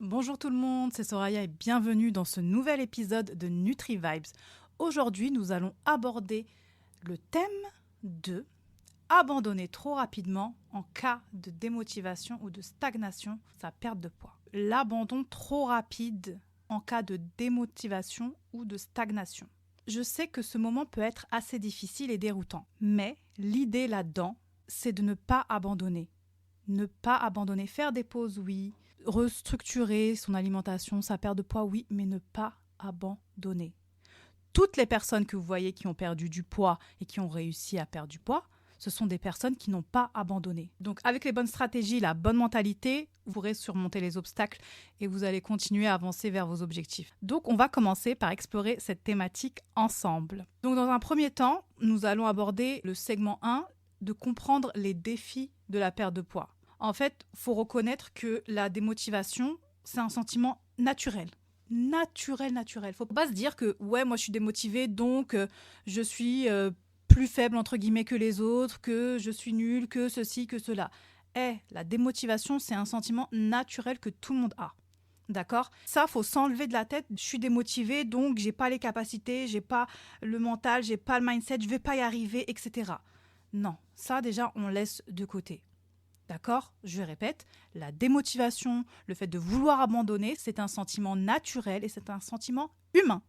Bonjour tout le monde, c'est Soraya et bienvenue dans ce nouvel épisode de NutriVibes. Aujourd'hui, nous allons aborder le thème de abandonner trop rapidement en cas de démotivation ou de stagnation, sa perte de poids. L'abandon trop rapide en cas de démotivation ou de stagnation. Je sais que ce moment peut être assez difficile et déroutant, mais l'idée là-dedans, c'est de ne pas abandonner. Ne pas abandonner, faire des pauses, oui, restructurer son alimentation, sa perte de poids, oui, mais ne pas abandonner. Toutes les personnes que vous voyez qui ont perdu du poids et qui ont réussi à perdre du poids, ce sont des personnes qui n'ont pas abandonné. Donc avec les bonnes stratégies, la bonne mentalité, vous pourrez surmonter les obstacles et vous allez continuer à avancer vers vos objectifs. Donc on va commencer par explorer cette thématique ensemble. Donc dans un premier temps, nous allons aborder le segment 1 de comprendre les défis de la perte de poids. En fait, il faut reconnaître que la démotivation, c'est un sentiment naturel. Naturel. Faut pas se dire que, ouais, moi je suis démotivée, donc je suis plus faible, entre guillemets, que les autres, que je suis nulle, que ceci, que cela. La démotivation, c'est un sentiment naturel que tout le monde a. D'accord ? Ça, faut s'enlever de la tête. Je suis démotivée, donc j'ai pas les capacités, j'ai pas le mental, j'ai pas le mindset, je vais pas y arriver, etc. Non, ça déjà, on laisse de côté. D'accord ? Je répète, la démotivation, le fait de vouloir abandonner, c'est un sentiment naturel et c'est un sentiment humain.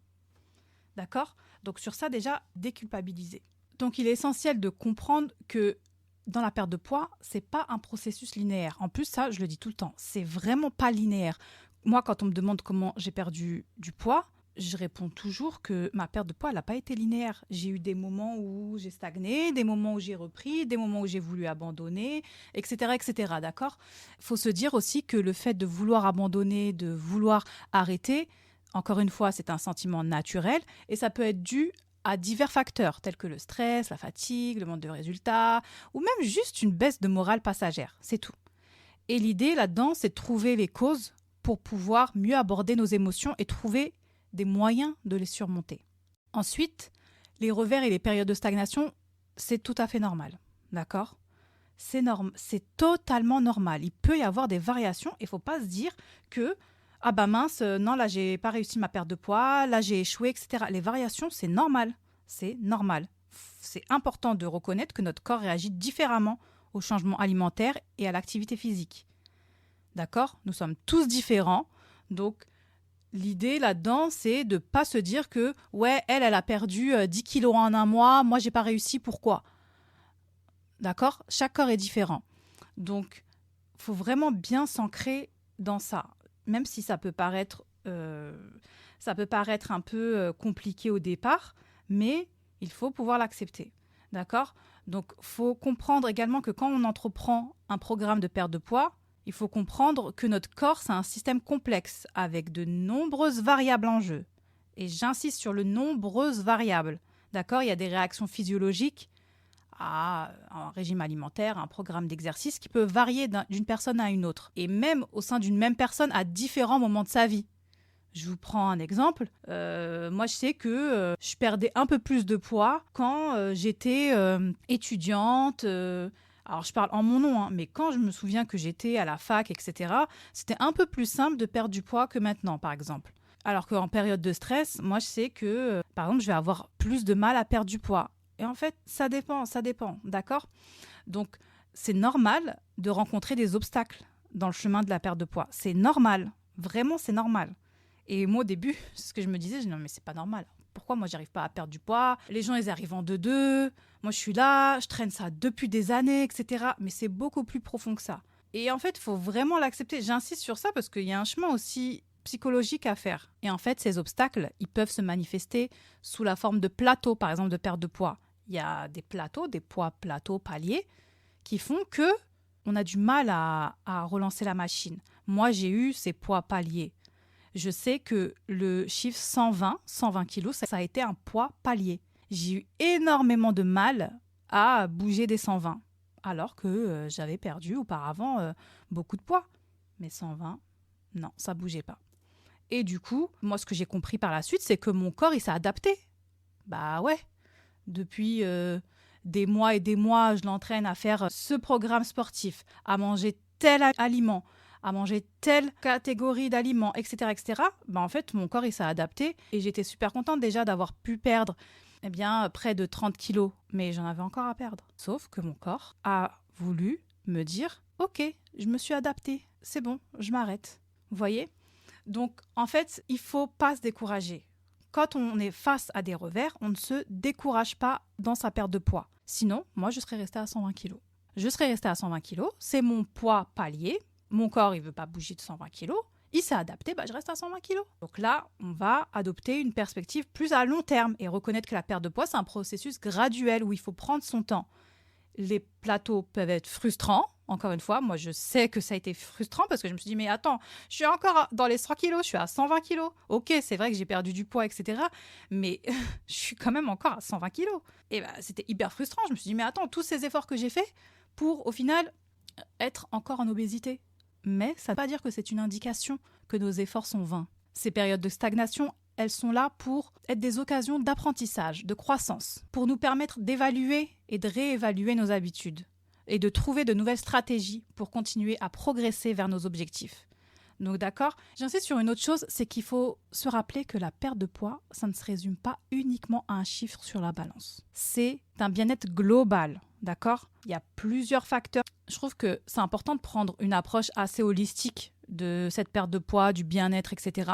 D'accord ? Donc sur ça déjà, déculpabiliser. Donc il est essentiel de comprendre que dans la perte de poids, c'est pas un processus linéaire. En plus, ça, je le dis tout le temps, c'est vraiment pas linéaire. Moi, quand on me demande comment j'ai perdu du poids, je réponds toujours que ma perte de poids, elle n'a pas été linéaire. J'ai eu des moments où j'ai stagné, des moments où j'ai repris, des moments où j'ai voulu abandonner, etc., d'accord ? Il faut se dire aussi que le fait de vouloir abandonner, de vouloir arrêter, encore une fois, c'est un sentiment naturel et ça peut être dû à divers facteurs tels que le stress, la fatigue, le manque de résultats ou même juste une baisse de morale passagère, c'est tout. Et l'idée là-dedans, c'est de trouver les causes pour pouvoir mieux aborder nos émotions et trouver des moyens de les surmonter. Ensuite, les revers et les périodes de stagnation, c'est tout à fait normal, d'accord ? C'est totalement normal. Il peut y avoir des variations et il ne faut pas se dire que ah bah mince, non là j'ai pas réussi ma perte de poids, là j'ai échoué, etc. Les variations, c'est normal. C'est normal. C'est important de reconnaître que notre corps réagit différemment aux changements alimentaires et à l'activité physique. D'accord ? Nous sommes tous différents, donc l'idée là-dedans, c'est de ne pas se dire que ouais, elle a perdu 10 kilos en un mois, moi j'ai pas réussi, pourquoi ? D'accord ? Chaque corps est différent. Donc, il faut vraiment bien s'ancrer dans ça. Même si ça peut paraître un peu compliqué au départ, mais il faut pouvoir l'accepter. D'accord ? Donc, il faut comprendre également que quand on entreprend un programme de perte de poids, il faut comprendre que notre corps, c'est un système complexe avec de nombreuses variables en jeu. Et j'insiste sur le nombreuses variables. D'accord ? Il y a des réactions physiologiques à un régime alimentaire, un programme d'exercice qui peut varier d'une personne à une autre. Et même au sein d'une même personne à différents moments de sa vie. Je vous prends un exemple. Moi, je sais que je perdais un peu plus de poids quand j'étais étudiante. Alors, je parle en mon nom, hein, mais quand je me souviens que j'étais à la fac, etc., c'était un peu plus simple de perdre du poids que maintenant, par exemple. Alors qu'en période de stress, moi, je sais que, par exemple, je vais avoir plus de mal à perdre du poids. Et en fait, ça dépend, d'accord ? Donc, c'est normal de rencontrer des obstacles dans le chemin de la perte de poids. C'est normal, vraiment, c'est normal. Et moi, au début, c'est ce que je me disais, je dis non, mais c'est pas normal. Pourquoi moi, j'arrive pas à perdre du poids ? Les gens, ils arrivent en 2-2. Moi, je suis là, je traîne ça depuis des années, etc. Mais c'est beaucoup plus profond que ça. Et en fait, il faut vraiment l'accepter. J'insiste sur ça parce qu'il y a un chemin aussi psychologique à faire. Et en fait, ces obstacles, ils peuvent se manifester sous la forme de plateaux, par exemple, de perte de poids. Il y a des plateaux, des poids plateaux, paliers, qui font que on a du mal à relancer la machine. Moi, j'ai eu ces poids paliers. Je sais que le chiffre 120 kilos, ça a été un poids palier. J'ai eu énormément de mal à bouger des 120, alors que j'avais perdu auparavant beaucoup de poids. Mais 120, non, ça bougeait pas. Et du coup, moi, ce que j'ai compris par la suite, c'est que mon corps, il s'est adapté. Bah ouais, depuis des mois et des mois, je l'entraîne à faire ce programme sportif, à manger tel aliment, à manger telle catégorie d'aliments, etc., en fait, mon corps, il s'est adapté et j'étais super contente déjà d'avoir pu perdre près de 30 kilos, mais j'en avais encore à perdre. Sauf que mon corps a voulu me dire « Ok, je me suis adaptée, c'est bon, je m'arrête. » Vous voyez ? Donc, en fait, il ne faut pas se décourager. Quand on est face à des revers, on ne se décourage pas dans sa perte de poids. Sinon, moi, je serais restée à 120 kilos. Je serais restée à 120 kilos, c'est mon poids palier. Mon corps, il ne veut pas bouger de 120 kilos. Il s'est adapté, je reste à 120 kilos. Donc là, on va adopter une perspective plus à long terme et reconnaître que la perte de poids, c'est un processus graduel où il faut prendre son temps. Les plateaux peuvent être frustrants. Encore une fois, moi, je sais que ça a été frustrant parce que je me suis dit, mais attends, je suis encore dans les 100 kilos, je suis à 120 kilos. Ok, c'est vrai que j'ai perdu du poids, etc. Mais je suis quand même encore à 120 kilos. Et c'était hyper frustrant. Je me suis dit, mais attends, tous ces efforts que j'ai faits pour, au final, être encore en obésité. Mais ça ne veut pas dire que c'est une indication que nos efforts sont vains. Ces périodes de stagnation, elles sont là pour être des occasions d'apprentissage, de croissance, pour nous permettre d'évaluer et de réévaluer nos habitudes et de trouver de nouvelles stratégies pour continuer à progresser vers nos objectifs. Donc d'accord, j'insiste sur une autre chose, c'est qu'il faut se rappeler que la perte de poids, ça ne se résume pas uniquement à un chiffre sur la balance. C'est un bien-être global, d'accord ? Il y a plusieurs facteurs. Je trouve que c'est important de prendre une approche assez holistique de cette perte de poids, du bien-être, etc.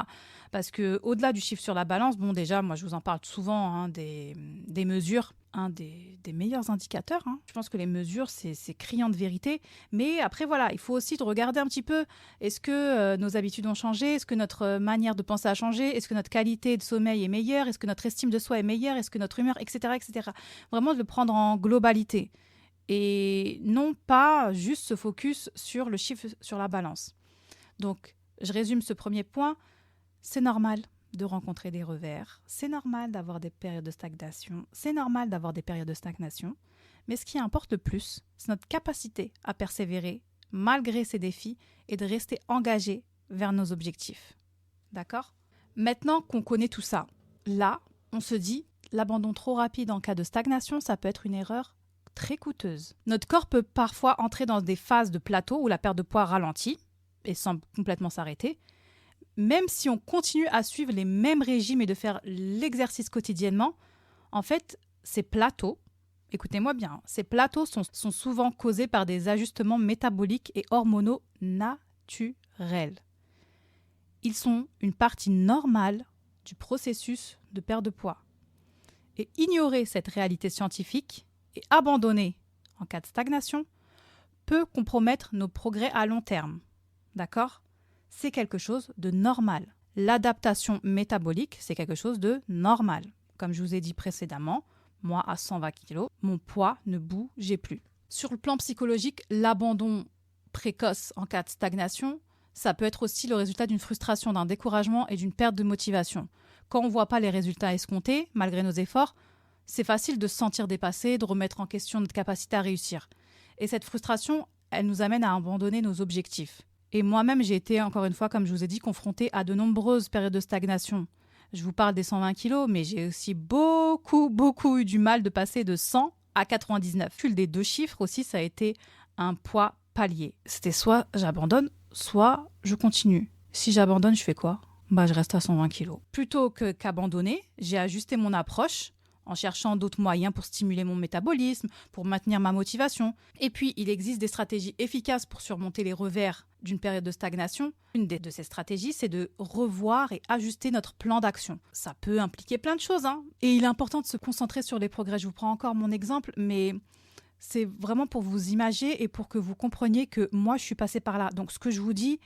Parce que au-delà du chiffre sur la balance, déjà, moi, je vous en parle souvent des mesures, des meilleurs indicateurs. Je pense que les mesures, c'est criant de vérité. Mais après, voilà, il faut aussi regarder un petit peu, est-ce que nos habitudes ont changé ? Est-ce que notre manière de penser a changé ? Est-ce que notre qualité de sommeil est meilleure ? Est-ce que notre estime de soi est meilleure ? Est-ce que notre humeur, etc., etc. Vraiment de le prendre en globalité. Et non pas juste se focus sur le chiffre sur la balance. Donc, je résume ce premier point. C'est normal de rencontrer des revers. C'est normal d'avoir des périodes de stagnation. C'est normal d'avoir des périodes de stagnation. Mais ce qui importe le plus, c'est notre capacité à persévérer malgré ces défis et de rester engagé vers nos objectifs. D'accord ? Maintenant qu'on connaît tout ça, là, on se dit, l'abandon trop rapide en cas de stagnation, ça peut être une erreur très coûteuse. Notre corps peut parfois entrer dans des phases de plateau où la perte de poids ralentit et semble complètement s'arrêter. Même si on continue à suivre les mêmes régimes et de faire l'exercice quotidiennement, en fait, ces plateaux, écoutez-moi bien, ces plateaux sont souvent causés par des ajustements métaboliques et hormonaux naturels. Ils sont une partie normale du processus de perte de poids. Et ignorer cette réalité scientifique et abandonner en cas de stagnation peut compromettre nos progrès à long terme. D'accord ? C'est quelque chose de normal. L'adaptation métabolique, c'est quelque chose de normal. Comme je vous ai dit précédemment, moi, à 120 kg, mon poids ne bougeait plus. Sur le plan psychologique, l'abandon précoce en cas de stagnation, ça peut être aussi le résultat d'une frustration, d'un découragement et d'une perte de motivation. Quand on ne voit pas les résultats escomptés, malgré nos efforts, c'est facile de se sentir dépassé, de remettre en question notre capacité à réussir. Et cette frustration, elle nous amène à abandonner nos objectifs. Et moi-même, j'ai été, encore une fois, comme je vous ai dit, confrontée à de nombreuses périodes de stagnation. Je vous parle des 120 kilos, mais j'ai aussi beaucoup eu du mal de passer de 100 à 99. Le calcul des deux chiffres aussi, ça a été un poids palier. C'était soit j'abandonne, soit je continue. Si j'abandonne, je fais quoi ? Je reste à 120 kilos. Plutôt qu'abandonner, j'ai ajusté mon approche en cherchant d'autres moyens pour stimuler mon métabolisme, pour maintenir ma motivation. Et puis, il existe des stratégies efficaces pour surmonter les revers d'une période de stagnation. Une de ces stratégies, c'est de revoir et ajuster notre plan d'action. Ça peut impliquer plein de choses, Et il est important de se concentrer sur les progrès. Je vous prends encore mon exemple, mais c'est vraiment pour vous imager et pour que vous compreniez que moi, je suis passée par là. Donc, ce que je vous dis,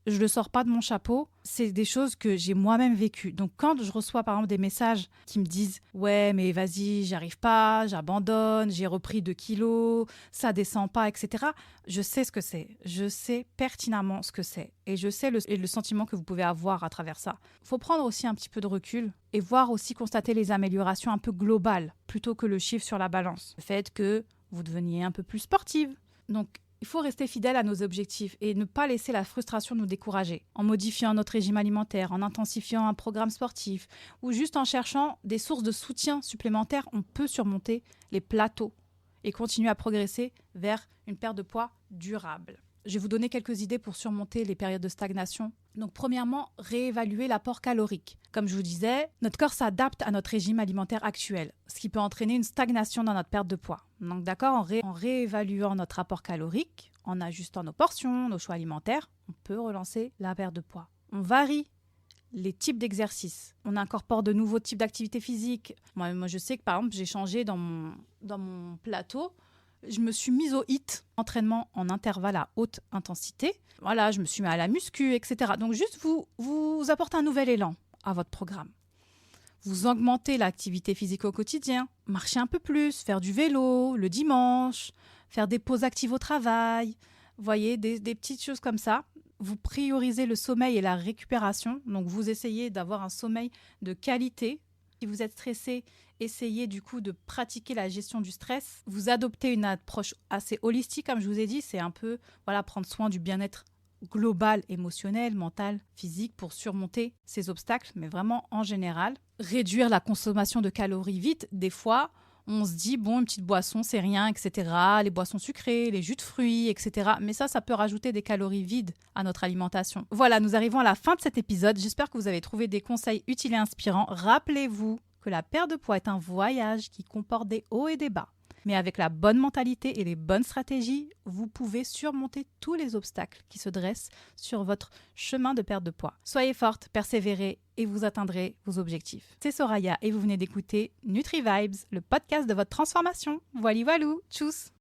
je ne le sors pas de mon chapeau, c'est des choses que j'ai moi-même vécues. Donc quand je reçois par exemple des messages qui me disent « Ouais, mais vas-y, j'arrive pas, j'abandonne, j'ai repris 2 kilos, ça descend pas, etc. » Je sais ce que c'est, je sais pertinemment ce que c'est et je sais le sentiment que vous pouvez avoir à travers ça. Il faut prendre aussi un petit peu de recul et voir aussi constater les améliorations un peu globales plutôt que le chiffre sur la balance. Le fait que vous deveniez un peu plus sportive. Donc, il faut rester fidèle à nos objectifs et ne pas laisser la frustration nous décourager. En modifiant notre régime alimentaire, en intensifiant un programme sportif ou juste en cherchant des sources de soutien supplémentaires, on peut surmonter les plateaux et continuer à progresser vers une perte de poids durable. Je vais vous donner quelques idées pour surmonter les périodes de stagnation. Donc premièrement, réévaluer l'apport calorique. Comme je vous disais, notre corps s'adapte à notre régime alimentaire actuel, ce qui peut entraîner une stagnation dans notre perte de poids. Donc d'accord, en réévaluant notre apport calorique, en ajustant nos portions, nos choix alimentaires, on peut relancer la perte de poids. On varie les types d'exercices. On incorpore de nouveaux types d'activités physiques. Moi, je sais que par exemple, j'ai changé dans mon plateau. Je me suis mise au HIIT, entraînement en intervalle à haute intensité. Voilà, je me suis mis à la muscu, etc. Donc juste vous apportez un nouvel élan à votre programme. Vous augmentez l'activité physique au quotidien. Marcher un peu plus, faire du vélo le dimanche, faire des pauses actives au travail. Vous voyez, des petites choses comme ça. Vous priorisez le sommeil et la récupération. Donc vous essayez d'avoir un sommeil de qualité. Si vous êtes stressé, essayez du coup de pratiquer la gestion du stress. Vous adoptez une approche assez holistique, comme je vous ai dit. C'est un peu prendre soin du bien-être global, émotionnel, mental, physique pour surmonter ces obstacles, mais vraiment en général. Réduire la consommation de calories vite. Des fois, on se dit, une petite boisson, c'est rien, etc. Les boissons sucrées, les jus de fruits, etc. Mais ça peut rajouter des calories vides à notre alimentation. Voilà, nous arrivons à la fin de cet épisode. J'espère que vous avez trouvé des conseils utiles et inspirants. Rappelez-vous que la perte de poids est un voyage qui comporte des hauts et des bas. Mais avec la bonne mentalité et les bonnes stratégies, vous pouvez surmonter tous les obstacles qui se dressent sur votre chemin de perte de poids. Soyez forte, persévérez et vous atteindrez vos objectifs. C'est Soraya et vous venez d'écouter NutriVibes, le podcast de votre transformation. Voilou, tchuss!